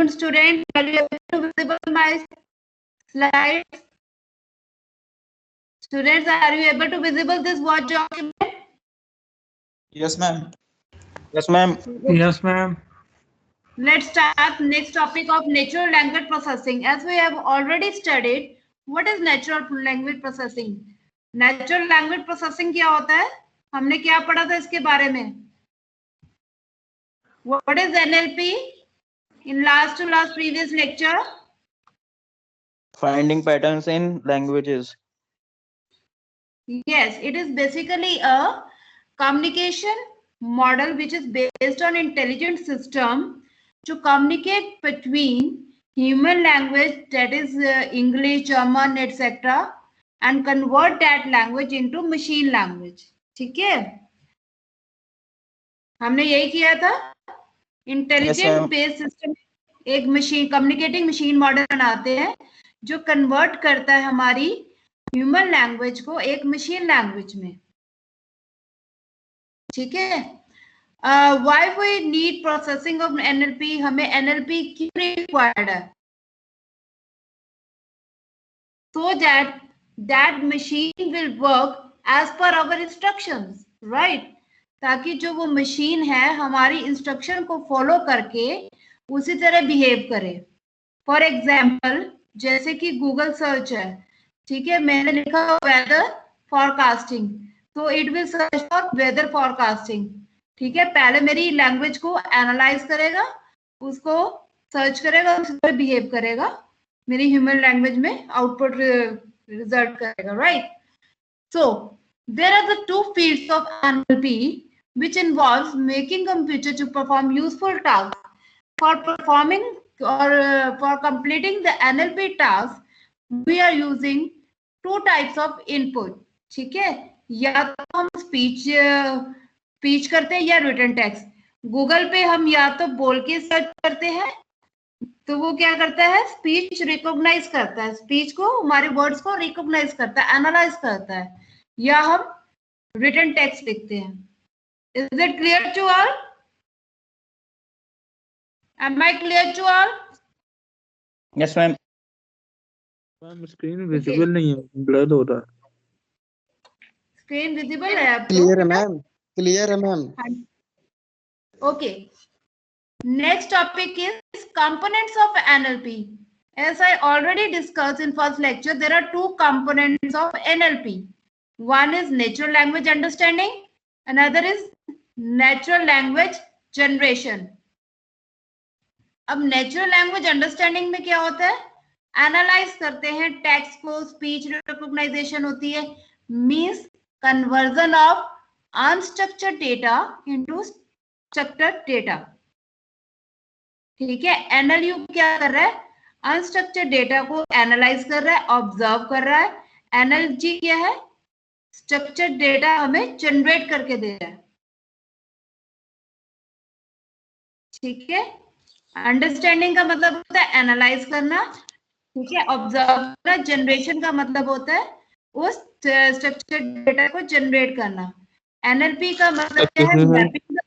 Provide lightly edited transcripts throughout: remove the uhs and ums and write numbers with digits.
afternoon, students. Are you able to visible my slides? Students, are you able to visible this Word document? Yes, ma'am. Yes, ma'am. Yes, ma'am. Let's start next topic of natural language processing. As we have already studied, what is natural language processing? Natural language processing क्या होता है? हमने क्या पढ़ा था इसके बारे में? What is NLP? In last to last previous lecture. Finding patterns in languages. Yes, it is basically a communication model which is based on intelligent system to communicate between human language, that is English, German, etc., and convert that language into machine language. ठीक है, हमने यही किया था. Intelligent based system एक machine communicating machine model बनाते हैं जो कन्वर्ट करता है हमारी ह्यूमन लैंग्वेज को एक मशीन लैंग्वेज में. ठीक है. Why we need processing of NLP? हमें एनएलपी क्यों रिक्वायर्ड है? so that machine will work as per our instructions, right? ताकि जो वो मशीन है हमारी इंस्ट्रक्शन को फॉलो करके उसी तरह बिहेव करे. फॉर एग्जाम्पल, जैसे कि गूगल सर्च है, ठीक है, मैंने लिखा वेदर फॉरकास्टिंग, तो it will search for weather forecasting. ठीक है, पहले मेरी लैंग्वेज को एनालाइज करेगा, उसको सर्च करेगा, उसी तरह बिहेव करेगा, मेरी ह्यूमन लैंग्वेज में आउटपुट रिजल्ट करेगा, right? So there are the two fields of NLP which involves making computer to perform useful tasks. For performing or for completing the NLP task, we are using two types of input. ठीक है, या तो हम speech करते हैं या written text. Google पे हम या तो बोल के सर्च करते हैं, तो वो क्या करता है, स्पीच रिकॉग्नाइज करता है, स्पीच को, हमारे वर्ड्स को रिकॉग्नाइज करता है, एनालाइज करता है, या हम रिटन टेक्स्ट लिखते हैं. Is it clear to all? Am I clear to all? Yes, ma'am. Ma'am screen visible नहीं है, ब्लर हो रहा है. स्क्रीन विजिबल है आपको? क्लियर है मैम, क्लियर है ma'am. Okay. Next topic is components of NLP. As I already discussed in first lecture, there are two components of NLP. One is natural language understanding, another is natural language generation. अब natural language understanding में क्या होता है, analyse करते हैं text को, speech recognition होती है, means conversion of unstructured data into structured data. ठीक है, एनएलयू क्या कर रहा है, अनस्ट्रक्चर्ड डेटा को एनालाइज कर रहा है, ऑब्जर्व कर रहा है. एनएलजी क्या है, स्ट्रक्चर्ड डेटा हमें जनरेट करके दे रहा है. ठीक है, अंडरस्टैंडिंग का मतलब होता है एनालाइज करना, ठीक है, ऑब्जर्व करना. जनरेशन का मतलब होता है उस स्ट्रक्चर्ड डेटा को जनरेट करना. एनएलपी का मतलब क्या है, मैपिंग.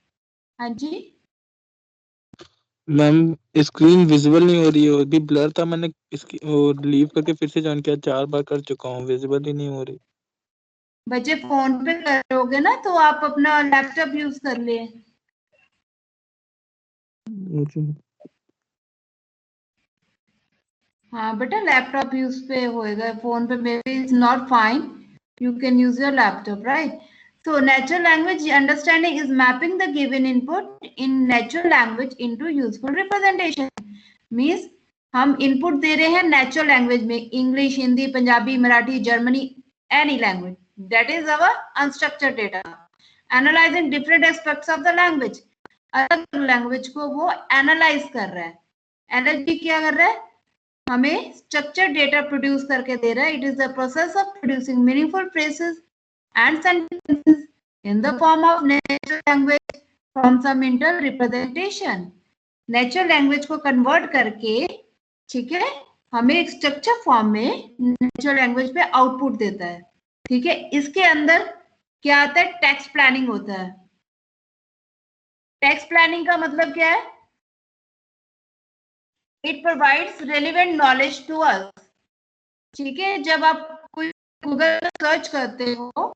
हाँ जी मैम स्क्रीन विजिबल नहीं हो रही है, और भी ब्लर था, मैंने इसकी लीव करके फिर से ज्वाइन किया, 4 बार कर चुका हूँ, विजिबल ही नहीं हो रही. बच्चे फोन पे करोगे ना तो आप अपना लैपटॉप यूज कर ले. हाँ बेटा, लैपटॉप यूज पे होएगा, फोन पे may be is not fine, you can use your laptop, right? So natural language understanding is mapping the given input in natural language into useful representation. Means हम input दे रहे हैं natural language में, English, Hindi, Punjabi, Marathi, Germany, any language. That is our unstructured data. Analyzing different aspects of the language. अलग language को वो analyze कर रहा है. NLP क्या कर रहा है, हमें structured data produce करके दे रहा है. It is the process of producing meaningful phrases and sentences in the form of natural language from some internal representation. Natural language को convert करके, ठीक है, हमें एक स्ट्रक्चर फॉर्म में नेचुरल लैंग्वेज पे आउटपुट देता है. ठीक है, इसके अंदर क्या आता है, टेक्स्ट प्लानिंग होता है. टेक्स्ट प्लानिंग का मतलब क्या है, it provides relevant knowledge to us. ठीक है, जब आप कोई गूगल पर सर्च करते हो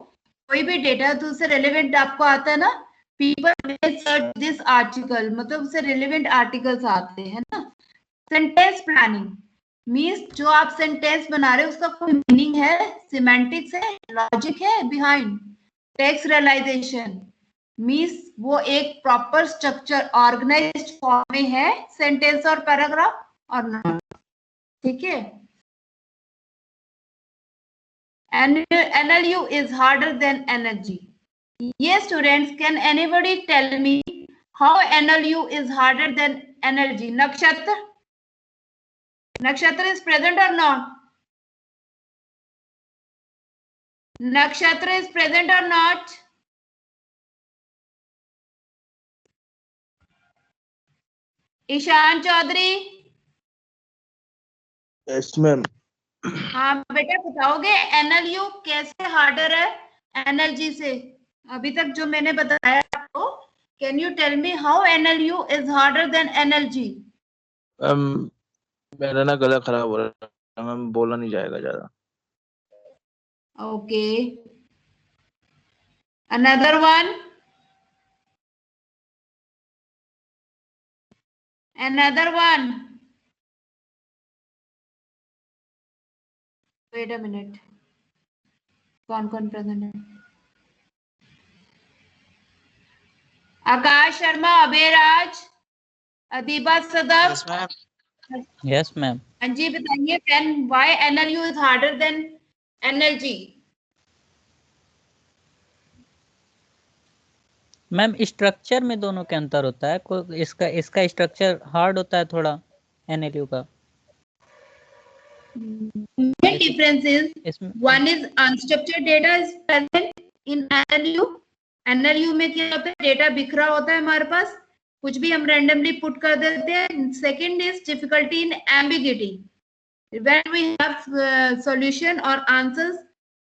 कोई भी डेटा तो उससे रेलिवेंट आपको आता है ना, people will search this article, मतलब उससे रेलिवेंट आर्टिकल्स आते हैं ना। सेंटेंस प्लानिंग मीन्स जो आप सेंटेंस बना रहे हो उसका कोई मीनिंग है, सिमेंटिक्स है, लॉजिक है बिहाइंड। टेक्स्ट रियलाइजेशन मीन्स वो एक प्रॉपर स्ट्रक्चर ऑर्गेनाइज्ड फॉर्म में है, सेंटेंस और पैराग्राफ और नॉट। ठीक है, NLU is harder than NLG. Yes, students, can anybody tell me how NLU is harder than NLG? Nakshatra? Nakshatra is present or not? Nakshatra is present or not? Ishaan Chaudhary? Yes ma'am. हाँ बेटा, बताओगे NLU कैसे harder है NLG से? अभी तक जो मैंने बताया आपको, can you tell me how NLU is harder than NLG? मेरा ना गला खराब हो रहा है मैम, बोला नहीं जाएगा ज्यादा। Okay, another one, another one. Wait a minute. कौन कौन प्रेजेंट है? आकाश Sharma, Abhayraj, Adiba Sadaf. Yes, ma'am. Yes, ma'am. हाँ जी, बताइए then why NLU is harder than NLG? Ma'am structure में दोनों के अंतर होता है, कोई इसका स्ट्रक्चर हार्ड होता है थोड़ा NLU का। Main difference is इसमें one is unstructured data is present in NLU. NLU में क्या होता है, डेटा बिखरा होता है हमारे पास, कुछ भी हम रैंडमली पुट कर देते हैं। Second is difficulty in ambiguity, when we have solution or answers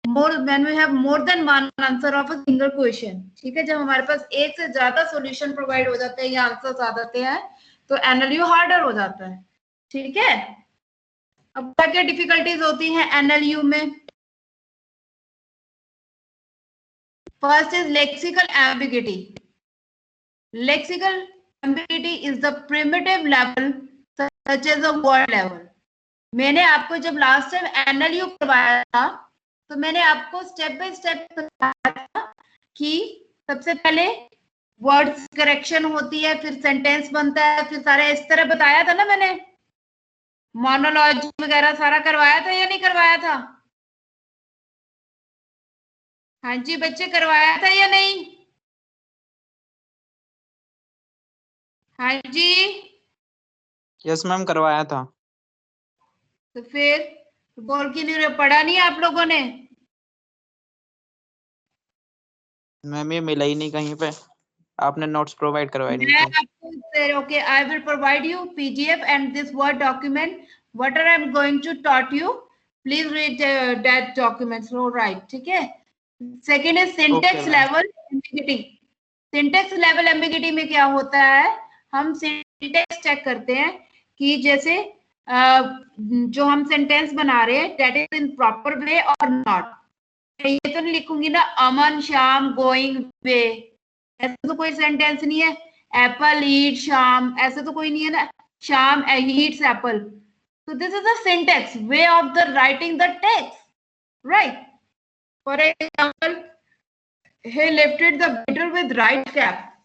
more, when we have more than one answer of a single question. ठीक है, जब हमारे पास एक से ज्यादा सॉल्यूशन प्रोवाइड हो जाते हैं या आंसर्स आ जाते हैं तो NLU हार्डर हो जाता है। ठीक है, अब क्या क्या डिफिकल्टीज होती हैं NLU में? First is lexical ambiguity. Lexical ambiguity is the primitive level such as a word level. मैंने आपको जब लास्ट टाइम NLU करवाया था तो मैंने आपको स्टेप बाय स्टेप बताया था कि सबसे पहले वर्ड्स करेक्शन होती है, फिर सेंटेंस बनता है, फिर सारा इस तरह बताया था ना मैंने. मोनोलॉजी वगैरह सारा करवाया था या नहीं करवाया था? हाँ जी बच्चे, करवाया था या नहीं? हाँ जी. Yes, ma'am. करवाया था. तो फिर बोल क्यों नहीं रहे, पढ़ा नहीं आप लोगों ने? मैम ये मिला ही नहीं कहीं पे, आपने नोट्स प्रोवाइड करवाए नहीं मैं थे. आपको, okay, I will provide you PDF and this Word document. Whatever I am going to taught you, please read that documents. All right, ठीक है. सेकेंड है syntax Okay, ma'am. Level ambiguity. Syntax level ambiguity में क्या होता है, हम syntax check करते हैं कि जैसे जो हम सेंटेंस बना रहे हैं that is in proper way और नॉट. ये तो नहीं लिखूंगी ना अमन श्याम गोइंग वे, ऐसा तो कोई सेंटेंस नहीं है. एप्पल ईट शाम, ऐसा तो कोई नहीं है ना, शाम Yeats Apple. So this is the syntax, way of the writing the text, right? For example, he lifted the beetle with right cap.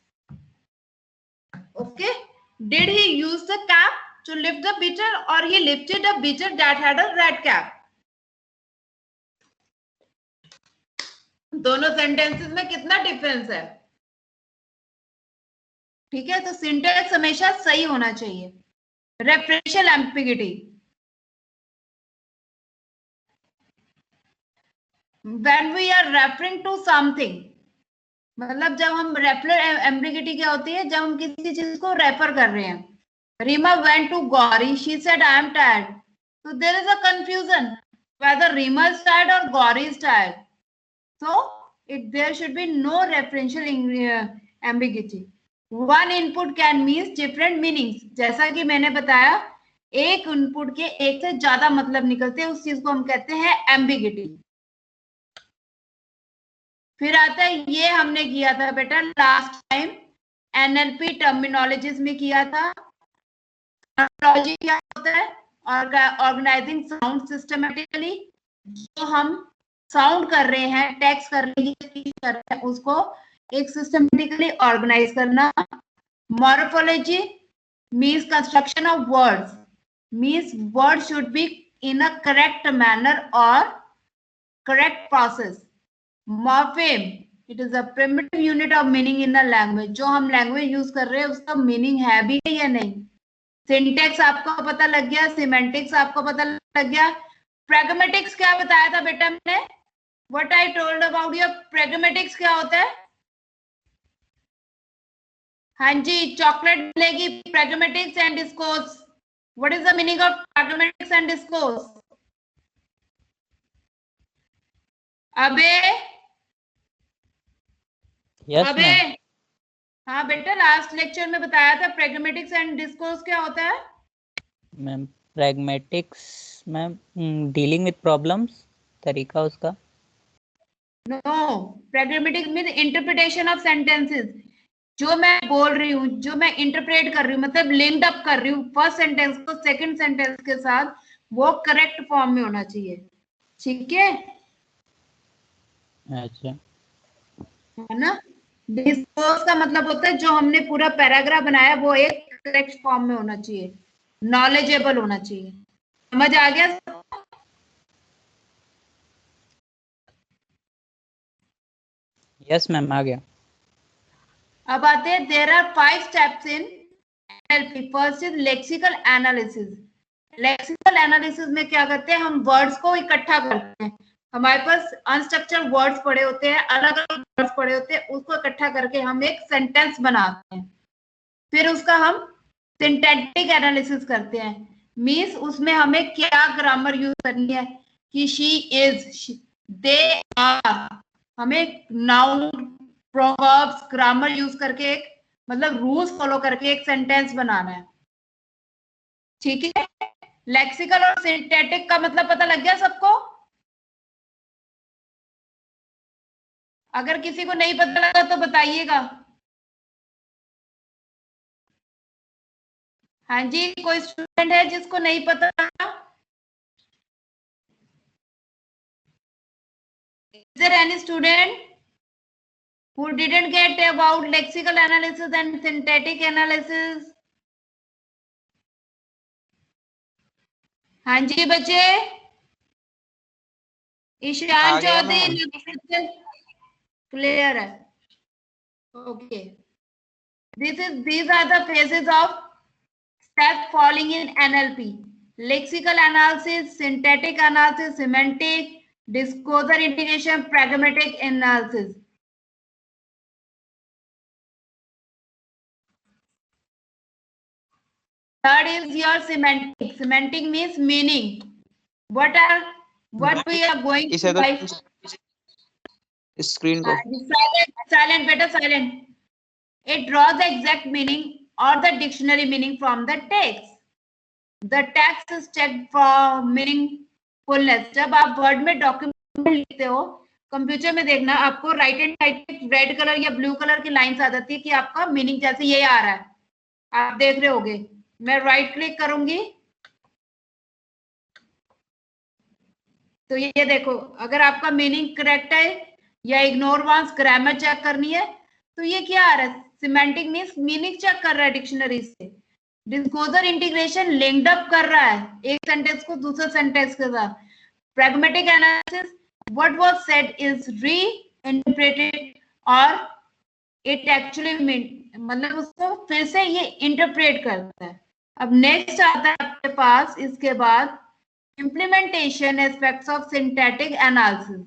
Okay, did he use the cap to lift the beetle or he lifted a beetle that had a red cap? दोनों sentences में कितना difference है? ठीक है, तो syntax हमेशा सही होना चाहिए. Referential ambiguity, when we are referring to something, मतलब जब हम रेफरल एम्बिगिटी क्या होती है, जब हम किसी चीज को रेफर कर रहे हैं. Reema went to Gauri, she said I am tired. So there is a confusion whether Reema is tired or Gauri is tired. So there should be no referential ambiguity. One input can mean different meanings. जैसा कि मैंने बताया एक input के एक से ज्यादा मतलब निकलते हैं, उस चीज को हम कहते हैं एम्बिगिटी। फिर आता है, ये हमने किया था बेटा लास्ट टाइम एनएलपी टर्मिनोलॉजीज में किया था। टर्मिनोलॉजी क्या होता है? Organizing sound systematically. जो हम साउंड कर रहे हैं, टेक्स्ट कर रहे हैं, स्पीच कर रहे हैं, उसको एक सिस्टमेटिकली ऑर्गेनाइज करना। Morphology means construction of words, means word should be in a correct manner और correct process. Morpheme, it is a primitive unit of meaning in a language. जो हम लैंग्वेज यूज कर रहे हैं उसका मीनिंग है भी या नहीं। सिंटेक्स आपको पता लग गया, सिमेंटिक्स आपको पता लग गया। प्रैग्मेटिक्स क्या बताया था बेटा मैंने? What I told about your pragmatics क्या होता है? हाँ जी, चॉकलेट मिलेगी, pragmatics and discourse. What is the meaning of pragmatics and discourse? अबे यस अबे मैम। हाँ बेटा, लास्ट लेक्चर में बताया था प्रैग्मेटिक्स एंड डिस्कोर्स क्या होता है। Ma'am pragmatics ma'am dealing with problems, तरीका उसका। No, pragmatics mean interpretation of sentences. जो मैं बोल रही हूँ, जो मैं इंटरप्रेट कर रही हूँ, मतलब लिंक्ड अप कर रही हूँ फर्स्ट सेंटेंस को सेकंड सेंटेंस के साथ, वो करेक्ट फॉर्म में होना चाहिए। ठीक है, अच्छा है ना। डिस्कोर्स का मतलब होता है जो हमने पूरा पैराग्राफ बनाया वो एक करेक्ट फॉर्म में होना चाहिए, नॉलेजेबल होना चाहिए। समझ आ गया? यस मैम आ गया। अब आते हैं, there are 5 steps in NLP. First is lexical analysis. Lexical analysis में क्या करते हैं? हम वर्ड्स को इकट्ठा करते हैं। हमारे पास अनस्ट्रक्चर्ड वर्ड्स पड़े होते हैं, अलग अलग वर्ड्स पड़े होते हैं, उसको इकट्ठा करके हम एक सेंटेंस बनाते हैं। फिर उसका हम सिंटैक्टिक एनालिसिस करते हैं। मींस उसमें हमें क्या ग्रामर यूज करनी है कि शी इज, दे आर। हमें नाउन, प्रोवर्ब्स, ग्रामर यूज करके एक मतलब रूल्स फॉलो करके एक सेंटेंस बनाना है। ठीक है, लेक्सिकल और सिंटैटिक का मतलब पता लग गया सबको? अगर किसी को नहीं पता लगा तो बताइएगा। हाँ जी, कोई स्टूडेंट है जिसको नहीं पता लगा? Is there any student who didn't get about lexical analysis and syntactic analysis? हाँ जी बच्चे, ईशान आ गया चौधरी क्लियर है? Okay, these are the phases of steps falling in NLP: lexical analysis, syntactic analysis, semantic, discourse integration, pragmatic analysis. Third is your semantic. Semantic means meaning. What we are going इसे to buy? Screen को Silent, better silent. It draws the exact meaning or the dictionary meaning from the text. The text is checked for meaningfulness. जब आप word में document लिखते हो, computer में देखना, आपको right and side red colour या ब्लू कलर की लाइंस आ जाती है कि आपका मीनिंग जैसे ये आ रहा है, आप देख रहे होगे। मैं राइट क्लिक करूंगी तो ये देखो, अगर आपका मीनिंग करेक्ट है या इग्नोर वंस, ग्रामर चेक करनी है, तो ये क्या आ रहा है? सिमेंटिक मींस मीनिंग चेक कर रहा है डिक्शनरी से। डिस्कोजर इंटीग्रेशन लिंक्ड अप कर रहा है एक सेंटेंस को दूसरे सेंटेंस के साथ। Pragmatic analysis, what was said is reinterpreted और इट एक्चुअली मीन, मतलब उसको फिर से ये इंटरप्रेट करता है। अब नेक्स्ट आता है आपके पास इसके बाद implementation aspects of syntactic analysis.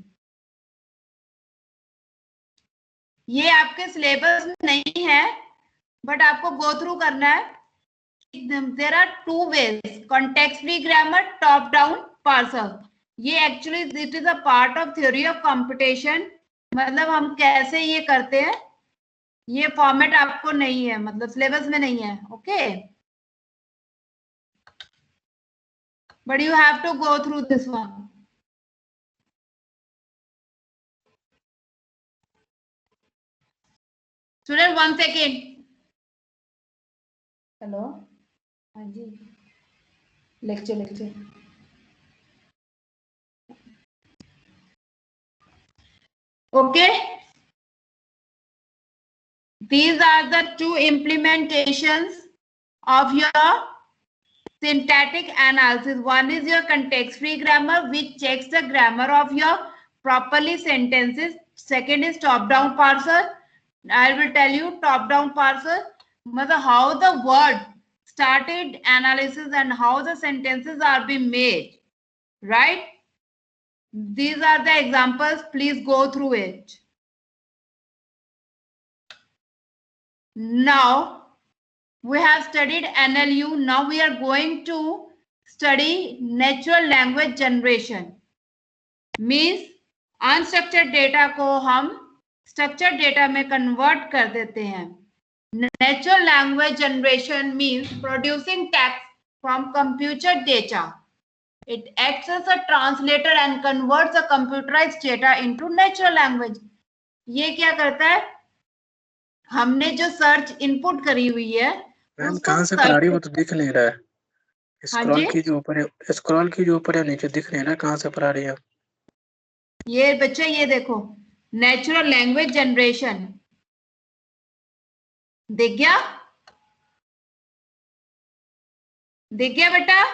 ये आपके सिलेबस में नहीं है बट आपको गो थ्रू करना है। There are 2 ways: context free grammar, top down parser. ये actually it is a part of theory of computation. मतलब हम कैसे ये करते हैं, ये फॉर्मेट आपको नहीं है, मतलब सिलेबस में नहीं है। Okay but you have to go through this one. Student, 1 second. Hello. हाँ जी. Lecture. Okay. These are the two implementations of your syntactic analysis. One is your context-free grammar, which checks the grammar of your properly sentences. Second is top-down parser. I will tell you top-down parser, how the word started analysis and how the sentences are being made, right? These are the examples. Please go through it. Now, we have studied NLU. Now we are going to study natural language generation. Means unstructured data को हम structured data में convert कर देते हैं. Natural language generation means producing text from computer data. It acts as a translator and converts a computerized data into natural language. ये क्या करता है? हमने जो सर्च इनपुट करी हुई है, मैम कहाँ से पढ़ा रही है वो तो दिख नहीं रहा है. हाँ स्क्रॉल जी? की जो ऊपर है, स्क्रॉल की जो ऊपर है नीचे दिख नहीं रहा कहाँ से पढ़ा रही है. ये बच्चे ये देखो, नेचुरल लैंग्वेज जनरेशन दिख गया? दिख गया बेटा?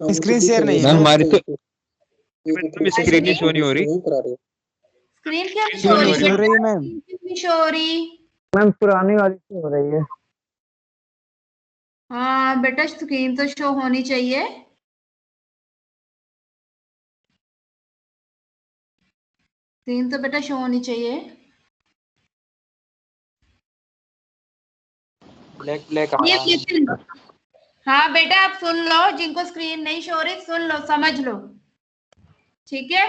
स्क्रीन शेयर नहीं है. मैम हमारी तो स्क्रीन ही शो नहीं हो रही. स्क्रीन क्या शो नहीं हो रही है मैम. शो हो रही? मैम पुरानी वाली से हो रही है. हाँ बेटा, स्क्रीन तो शो होनी चाहिए. स्क्रीन तो बेटा शो होनी चाहिए. ब्लैक ये क्वेश्चन, हाँ बेटा आप सुन लो, जिनको स्क्रीन नहीं शो हो रही सुन लो, समझ लो, ठीक है?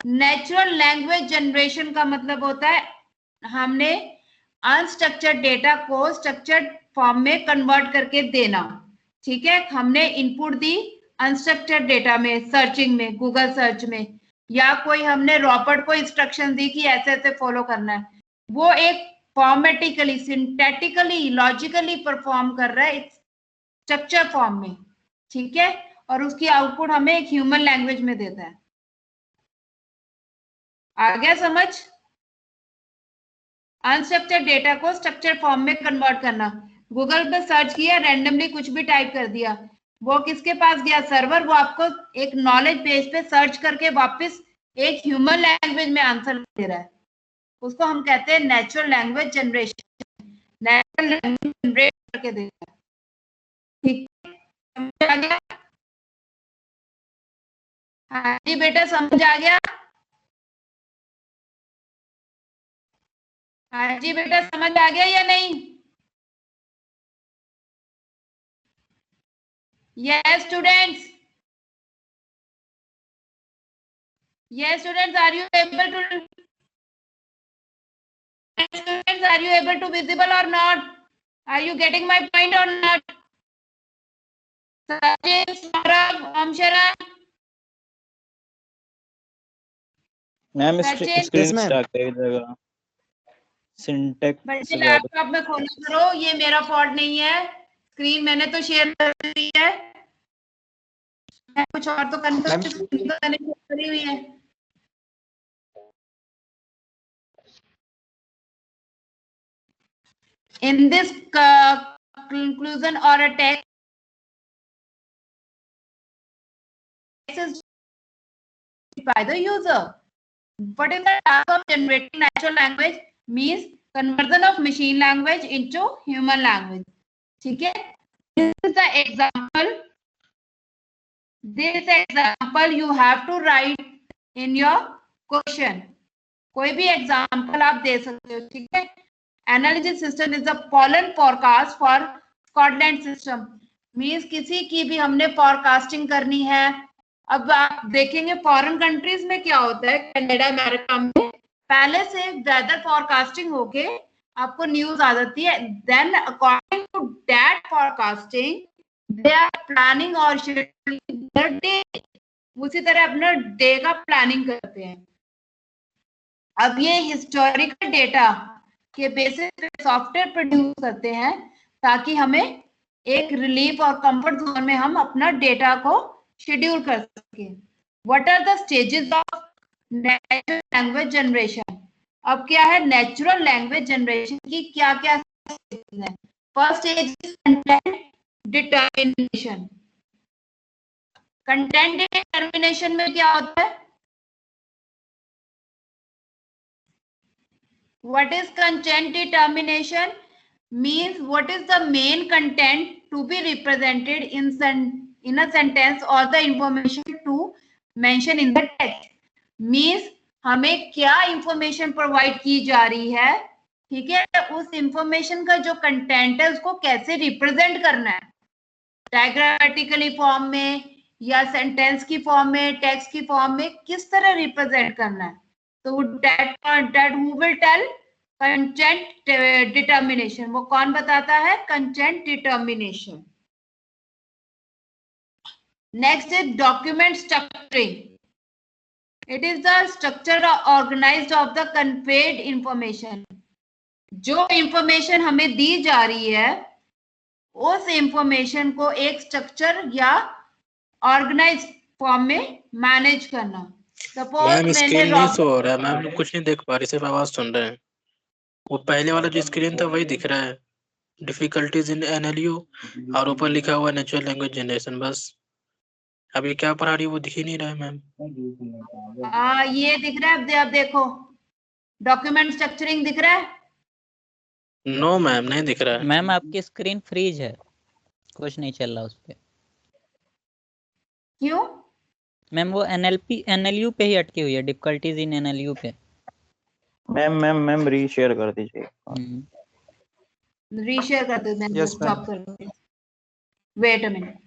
नेचुरल लैंग्वेज जनरेशन का मतलब होता है हमने अनस्ट्रक्चर्ड डेटा को स्ट्रक्चर्ड फॉर्म में कन्वर्ट करके देना. ठीक है, हमने इनपुट दी अनस्ट्रक्चर्ड डेटा में, सर्चिंग में, गूगल सर्च में, या कोई हमने रॉबर्ट को इंस्ट्रक्शन दी कि ऐसे ऐसे फॉलो करना है, वो एक फॉर्मेटिकली, सिंटैटिकली, लॉजिकली परफॉर्म कर रहा है स्ट्रक्चर फॉर्म में. ठीक है, और उसकी आउटपुट हमें एक ह्यूमन लैंग्वेज में देता है. आ गया समझ? अनस्ट्रक्चर्ड डेटा को स्ट्रक्चर फॉर्म में कन्वर्ट करना. गूगल पे सर्च किया, रैंडमली कुछ भी टाइप कर दिया, वो किसके पास गया? सर्वर. वो आपको एक नॉलेज बेस पे सर्च करके वापस एक ह्यूमन लैंग्वेज में आंसर दे रहा है. उसको हम कहते हैं natural language generation. Natural language generate करके देता है. ठीक समझ आ गया? हाँ जी बेटा, समझ आ गया? हाँ जी बेटा, समझ आ गया या नहीं? Yes students. Yes students, are you able to? Students, are you able to visible or not? Are you getting my point or not? Sajid, Saurabh, Amsharan. Ma'am Sachin. Screen Yes, ma'am. Start कर देगा. Syntax बच्चे laptop में खोलो करो, ये मेरा fault नहीं है. स्क्रीन मैंने तो शेयर कर दी है, कुछ और तो मैंने करी हुई है. In this conclusion or a text is by the user. What is the task of generating natural language? Means conversion of machine language into human language. ठीक है? This is the example. This example you have to write in your question. कोई भी example आप दे सकते हो. ठीक है? Analysis system is the pollen forecast for Scotland system. Means किसी की भी हमने फॉरकास्टिंग करनी है. अब आप देखेंगे फॉरेन कंट्रीज में क्या होता है, कनाडा, अमेरिका में पहले से वेदर फॉरकास्टिंग होके आपको न्यूज आ जाती है. Then according to that forecasting they are planning और शेड्यूलिंग देयर डे, उसी तरह अपना डे का प्लानिंग करते हैं। अब ये हिस्टोरिकल डेटा के बेसिस पे सॉफ्टवेयर प्रोड्यूस करते हैं ताकि हमें एक रिलीफ और कंफर्ट जोन में हम अपना डेटा को शेड्यूल कर सके। What are the stages of natural language generation? अब क्या है नेचुरल लैंग्वेज जनरेशन की क्या क्या स्टेजेस हैं? First stage is content determination. Content determination में क्या होता है? What is content determination? Means what is the main content to be represented in a sentence or the information to mention in the text. Means हमें क्या information provide की जा रही है, ठीक है, उस information का जो content है उसको कैसे represent करना है, डायग्रामेटिकली फॉर्म में या सेंटेंस की फॉर्म में, टेक्स्ट की फॉर्म में, किस तरह रिप्रेजेंट करना है। तो that who will tell content determination, वो कौन बताता है? Content determination. Next is document structuring. It is the structure organized of the conveyed information. जो इंफॉर्मेशन हमें दी जा रही है उस इंफॉर्मेशन को एक स्ट्रक्चर या ऑर्गेनाइज फॉर्म में मैनेज करना। सपोज मैम मैंने स्क्रीन नहीं शो हो रहा है, मैम लोग कुछ नहीं देख पा रहे, सिर्फ आवाज सुन रहे हैं। वो पहले वाला जो स्क्रीन था वही दिख रहा है, डिफिकल्टीज इन एनएलयू, और ऊपर लिखा हुआ नेचुरल लैंग्वेज जनरेशन, बस। अभी क्या पढ़ा रही है वो दिख ही नहीं रहा है मैम। ये दिख रहा है, अब देखो डॉक्यूमेंट स्ट्रक्चरिंग दिख रहा है? नो मैम, नहीं दिख रहा है। मैम आपकी स्क्रीन फ्रीज है, कुछ नहीं चल रहा उस पे। क्यों? मैम वो एनएलयू पे ही अटकी हुई है, डिफिकल्टीज इन एनएलयू पे। मैम रीशेयर कर दीजिए। रीशेयर कर दो, मैं Yes, स्टॉप कर दूंगी। Wait a minute.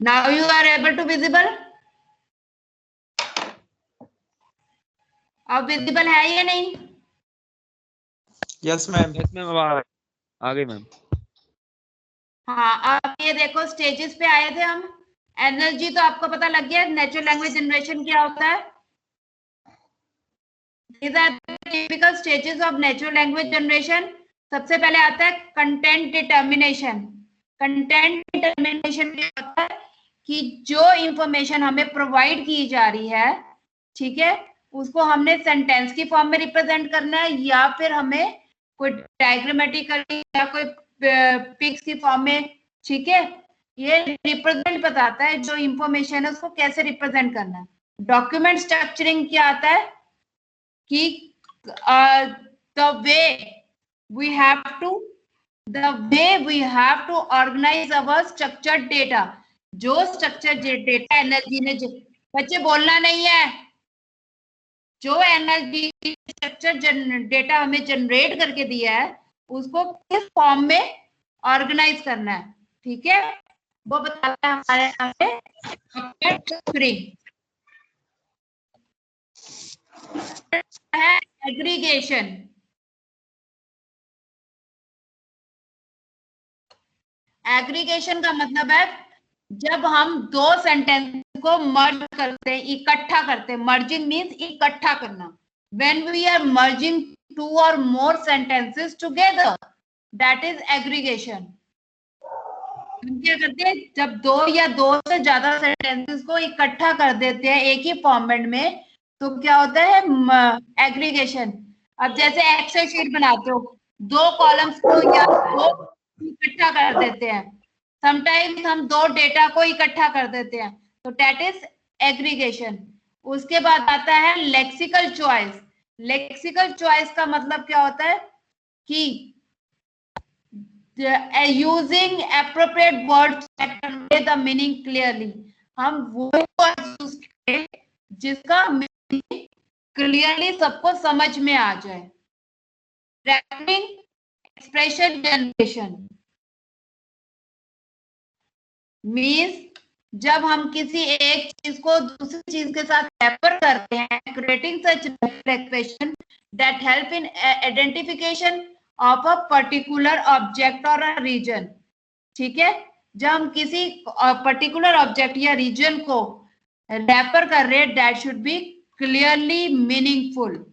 Now you are able to visible? अब विजिबल है या नहीं? Yes ma'am. आ गई मैम। हाँ, अब ये देखो स्टेजेस पे आए थे हम। एनएलजी तो आपको पता लग गया, नेचुरल लैंग्वेज जनरेशन क्या होता है। These are the typical stages of natural language generation. सबसे पहले आता है कंटेंट डिटर्मिनेशन। कंटेंट डिटर्मिनेशन क्या होता है कि जो इंफॉर्मेशन हमें प्रोवाइड की जा रही है, ठीक है, उसको हमने सेंटेंस की फॉर्म में रिप्रेजेंट करना है या फिर हमें कोई डायग्रामेटिकली या कोई पिक्स की फॉर्म में, ठीक है। ये रिप्रेजेंट बताता है जो इंफॉर्मेशन है उसको कैसे रिप्रेजेंट करना है। डॉक्यूमेंट स्ट्रक्चरिंग क्या आता है कि the way we have to organize our structured data. जो structured data एनएलजी ने, बच्चे बोलना नहीं है, जो एनएलजी स्ट्रक्चर डेटा हमें जनरेट करके दिया है उसको किस फॉर्म में ऑर्गेनाइज करना है, ठीक है, वो बताता है हमारे हमें है एग्रीगेशन। एग्रीगेशन का मतलब है जब हम दो सेंटेंस को मर्ज करते हैं, इकट्ठा करते हैं। मर्जिंग मींस इकट्ठा करना। When we are merging two or more sentences together, that is aggregation. हम क्या करते हैं, जब दो या दो से ज्यादा सेंटेंसेस को इकट्ठा कर देते हैं एक ही फॉर्मेट में, तो क्या होता है एग्रीगेशन। अब जैसे एक्सेल शीट बनाते हो, दो कॉलम्स को या दो इकट्ठा कर देते हैं, समटाइम्स हम दो डेटा को इकट्ठा कर देते हैं, तो दैट इज एग्रीगेशन। उसके बाद आता है लेक्सिकल चॉइस। लेक्सिकल चॉइस का मतलब क्या होता है कि using appropriate words that convey the meaning clearly. हम वो वर्ड्स यूज करें जिसका क्लियरली सबको समझ में आ जाए। रैपिंग एक्सप्रेशन जनरेशन मीन्स जब हम किसी एक चीज को दूसरी चीज के साथ रेफर करते हैं, creating such expression that help in identification of a particular object और अ रीजन। ठीक है, जब हम किसी पर्टिकुलर ऑब्जेक्ट या रीजन को रेफर कर रहे हैं, that should be clearly meaningful,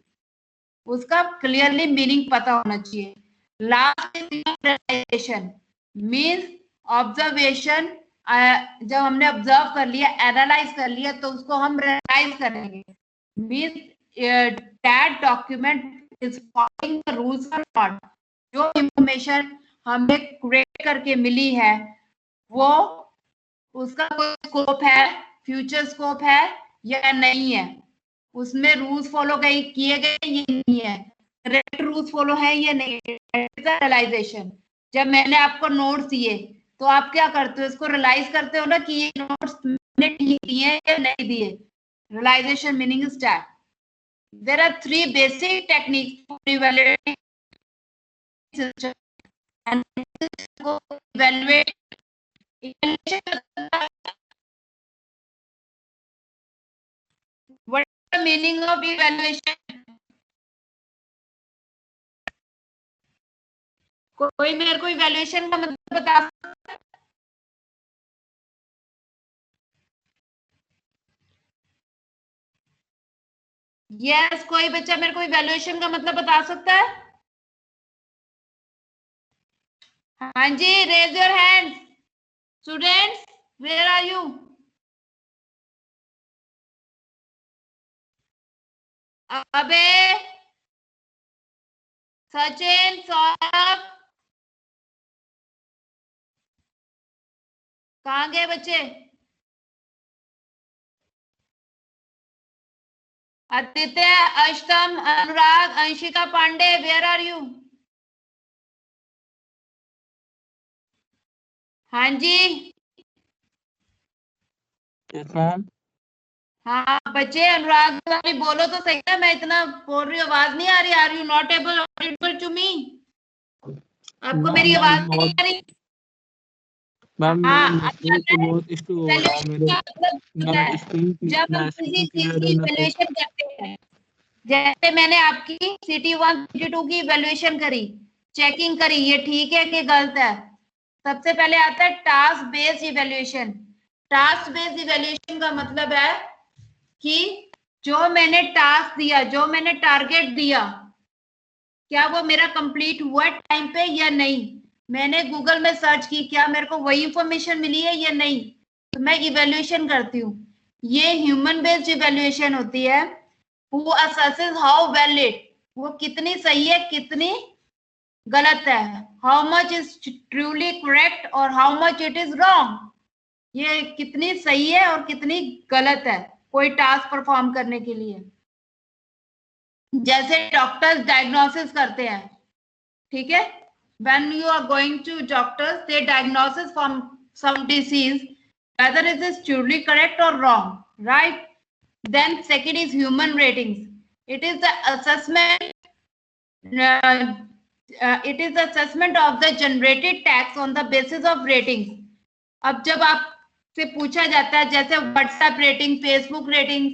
उसका क्लियरली मीनिंग पता होना चाहिए। लास्ट रियलाइजेशन मीन्स ऑब्जर्वेशन, जब हमने ऑब्जर्व कर लिया, एनालाइज कर लिया, तो उसको हम रियलाइज करेंगे। Means that document is following the rules और नॉट। जो इंफॉर्मेशन हमें क्रिएट करके मिली है वो उसका कोई स्कोप है, फ्यूचर स्कोप है या नहीं है, उसमें रूल्स फॉलो किए गए ये नहीं है, करेक्ट रूल्स फॉलो है या नहीं, रियलाइजेशन। जब मैंने आपको नोट्स दिए तो आप क्या करते हो, इसको रियलाइज करते हो ना कि ये नोट्स मैंने ठीक दिए या नहीं दिए। Realization meaning is that there are 3 basic techniques for evaluating system and evaluate what is the meaning of evaluation? कोई मेरे को इवैल्यूएशन का मतलब बता सकता है? यस, कोई बच्चा मेरे को इवैल्यूएशन का मतलब बता सकता है? हाँ जी, raise your hands students, where are you? अबे, सचिन, सौरभ, कहाँ गए बच्चे? Aditya, Ashtam, Anurag, Anshika Pandey, where are you? हाँ जी, मैम हाँ बच्चे, अनुराग वाली बोलो तो सही है, मैं इतना बोल रही हूँ, आवाज नहीं आ रही? Are you not able to me? आपको मेरी आवाज नहीं आ रही? मैम हाँ, बहुत इशू हो रहा है मेरे। मैं स्क्रीन जब हम किसी चीज की इवैल्यूएशन करते हैं, जैसे मैंने आपकी सिटी 1 सिटी 2 की इवैल्यूएशन करी, चेकिंग करी, ये ठीक है कि गलत है, सबसे पहले आता है task based evaluation. Task based evaluation का मतलब है कि जो मैंने टास्क दिया, जो मैंने टारगेट दिया, क्या वो मेरा कंप्लीट हुआ टाइम पे या नहीं। मैंने गूगल में सर्च की, क्या मेरे को वही इंफॉर्मेशन मिली है या नहीं, तो मैं इवैल्यूएशन करती हूँ। ये ह्यूमन बेस्ड इवैल्यूएशन होती है। Who assesses how valid, वो कितनी सही है कितनी गलत है, how much is truly correct और how much it is wrong, ये कितनी सही है और कितनी गलत है कोई टास्क परफॉर्म करने के लिए। जैसे डॉक्टर्स डायग्नोसिस करते हैं, ठीक है, when you are going to doctors, they diagnosis from some disease, whether it is truly correct or wrong, right? Then second is human ratings. It is the assessment. It is the assessment of the generated text on the basis of ratings. अब जब आपसे पूछा जाता है, जैसे WhatsApp rating, Facebook rating,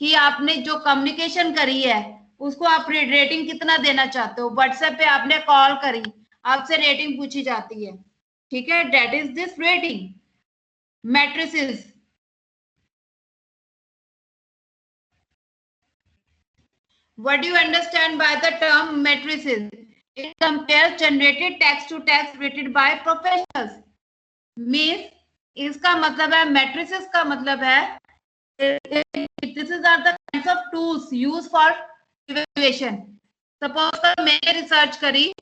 कि आपने जो कम्युनिकेशन करी है उसको आप रेटिंग कितना देना चाहते हो। व्हाट्सएप पे आपने कॉल करी, आपसे रेटिंग पूछी जाती है, ठीक है, that is this rating matrices. What do you understand by the term matrices? It compares generated text to text rated by professionals. Means इसका मतलब है, matrices का मतलब है, this is are the kinds of tools used for evaluation. Suppose मैंने research करी,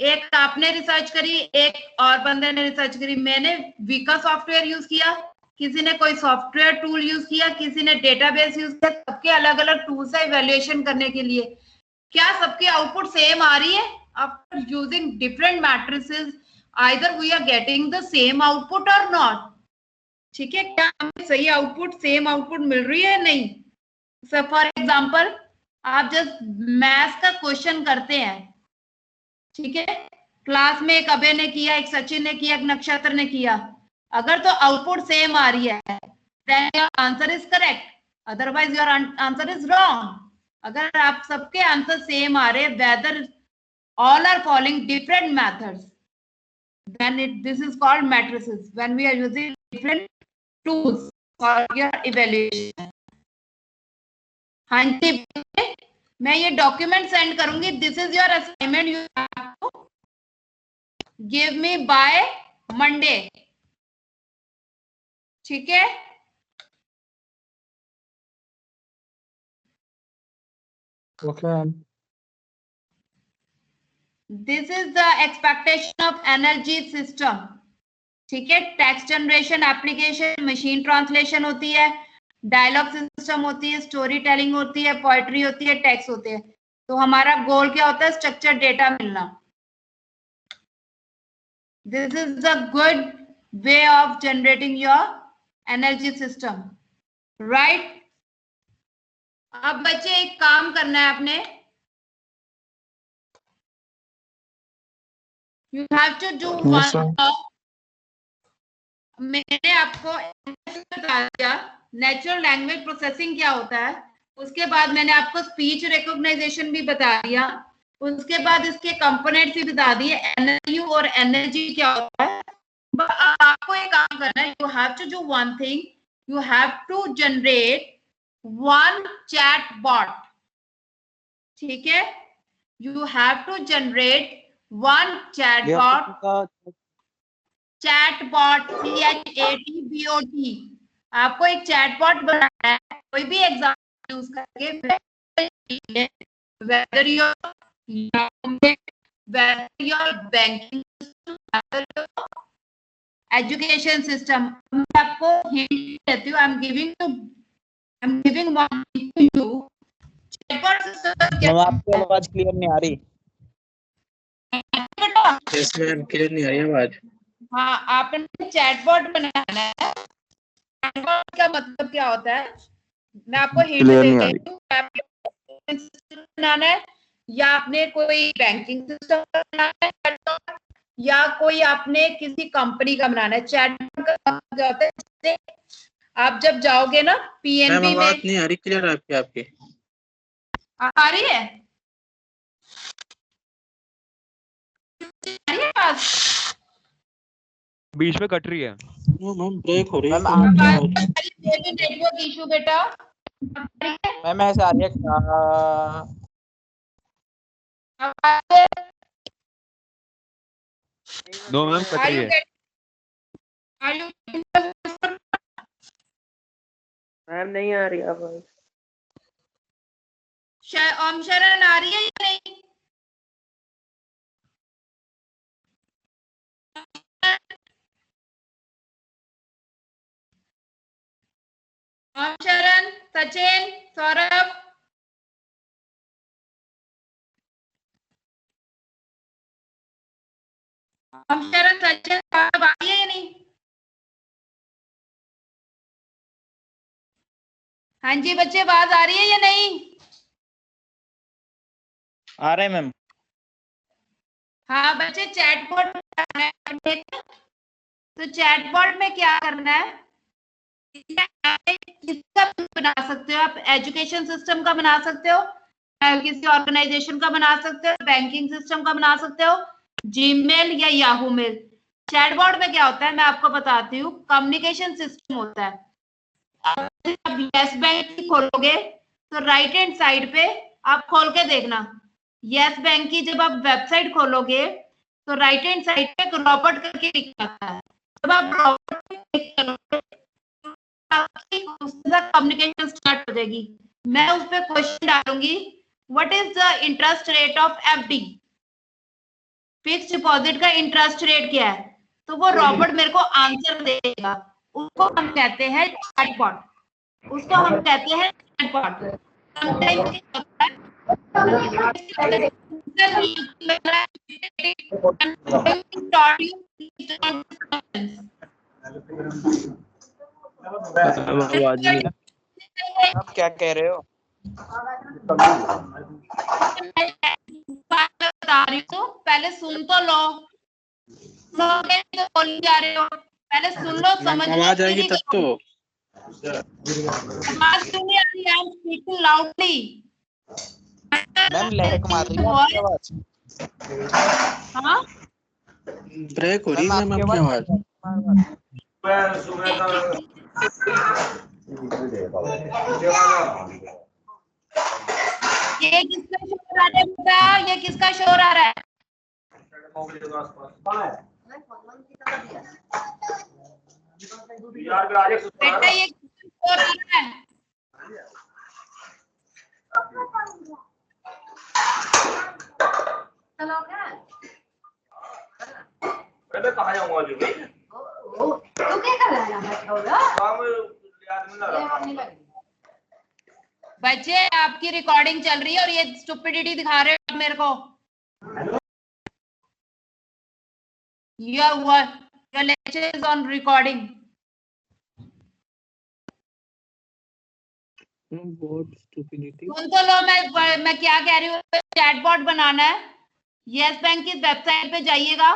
एक आपने रिसर्च करी, एक और बंदे ने रिसर्च करी, मैंने वीका सॉफ्टवेयर यूज किया, किसी ने कोई सॉफ्टवेयर टूल यूज किया, किसी ने डेटाबेस यूज किया, सबके अलग अलग टूल्स है इवैल्यूएशन करने के लिए। क्या सबकी आउटपुट सेम आ रही है? After using different matrices, either we are getting the same output और नॉट। ठीक है, क्या हमें सही आउटपुट, सेम आउटपुट मिल रही है नहीं। सो फॉर एग्जांपल, आप जस्ट मैथ्स का क्वेश्चन करते हैं, ठीक है, क्लास में एक अभय ने किया, एक सचिन ने किया, एक नक्षत्र ने किया। अगर तो आउटपुट सेम आ रही है then your answer is correct, otherwise your answer is wrong. अगर आप सबके आंसर सेम आ रहे, whether all are following different methods, then this is called matrices, when we are using different tools for your evaluation. हाँ जी, मैं ये document send करूंगी. This is your assignment, you have to give me by Monday. ठीक है? Okay. This is the expectation of energy system. ठीक है? Text generation, application, machine translation होती है, डायलॉग सिस्टम होती है, स्टोरी टेलिंग होती है, पोएट्री होती है, टेक्स्ट होते हैं. तो हमारा गोल क्या होता है? स्ट्रक्चर्ड डेटा मिलना. This is the good way of generating your energy system, right? अब बच्चे एक काम करना है आपने. You have to do one. मैंने आपको बता दिया नेचुरल लैंग्वेज प्रोसेसिंग क्या होता है, उसके बाद मैंने आपको स्पीच रिकॉग्नाइजेशन भी बता दिया, उसके बाद इसके कंपोनेंट्स भी बता दिए, एनएलयू और एनर्जी क्या होता है. आपको एक काम करना है. You have to do one thing, you have to generate one chat bot. ठीक है? You have to generate one chat bot. Chat bot, ChatBot. आपको एक चैट बॉट बनाना है, कोई भी एग्जाम्पल यूज करके, whether your banking system, education system. मैं आपको हिंट देती हूँ. I'm giving one to you. Chatbot system क्या है? आपकी आवाज क्लियर नहीं आ रही. यस मैम, क्लियर नहीं आ रही आवाज. हाँ, आपने चैटबॉट बनाना है. चैटबॉट का मतलब क्या होता है? मैं आपको हिंट देती हूँ. बनाना है, या आपने कोई बैंकिंग सिस्टम बनाना है, या कोई आपने किसी कंपनी का बनाना है. चैटबॉट का मतलब क्या होता है? आप जब जाओगे ना PNB में. आवाज नहीं आ रही क्लियर आपकी. आ रही है? बीच में कट रही है. मैम ब्रेक हो रही है. नेटवर्क इशू बेटा. मैम ऐसे आ रही है. नो मैम, कट रही है. मैम नहीं आ रही आवाज. ओम शरण आ रही है या नहीं? ओम शरण, सचिन, सौरभ. ओम शरण, सचिन, सौरभ आ रही है या नहीं? हाँ जी बच्चे, आवाज आ रही है या नहीं? आ रहे मैम. हाँ बच्चे, चैटबॉट तो चैटबॉट में क्या करना है? किसका बना सकते हो आप? एजुकेशन सिस्टम का बना सकते हो, किसी ऑर्गेनाइजेशन का बना सकते हो, बैंकिंग सिस्टम का बना सकते हो, जीमेल या याहू मेल. चैटबॉट में क्या होता है मैं आपको बताती हूँ. कम्युनिकेशन सिस्टम होता है. आप यस बैंक की खोलोगे तो राइट हैंड साइड पे आप खोल के देखना. यस बैंक की जब आप वेबसाइट खोलोगे तो राइट हैंड साइड पे रॉबर्ट करके लिखा है. जब आप रॉबर्ट क्लिक करोगे उसके साथ कम्युनिकेशन स्टार्ट हो जाएगी. मैं उस पर क्वेश्चन डालूंगी, what is the interest rate of FD? Fix deposit का इंटरेस्ट रेट क्या है? तो वो रॉबर्ट मेरे को आंसर देगा. उसको हम कहते हैं चैटबॉट. उसको हम कहते हैं चैटबॉट. आवाज नहीं. आप क्या कह रहे हो? बता रही हूँ, पहले सुन तो लो, सुनोगे तो बोली जा रहे हो, पहले सुन लो, समझ लो, आवाज आएगी फिर ही तब तो। आवाज क्यों नहीं आ रही? I am speaking loudly. Ma'am lag मार रही है आपकी आवाज। हाँ, ब्रेक हो रही है मैम आपकी आवाज। ये किसका शोर आ रहा है बेटा? ये किसका शोर आ रहा है? बेटा ये किसका शोर आ रहा है? बच्चे आपकी रिकॉर्डिंग चल रही है और ये स्टुपिडिटी दिखा रहे हो आप मेरे को। Your lecture is on recording. What stupidity? सुन तो लो, मैं क्या कह रही हूँ। चैटबॉट बनाना है, यस बैंक की वेबसाइट पे जाइएगा,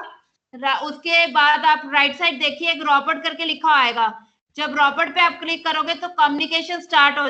उसके बाद आप राइट साइड देखिए, एक रॉबर्ट करके लिखा आएगा। जब रॉबर्ट पे आप क्लिक करोगे तो कम्युनिकेशन स्टार्ट हो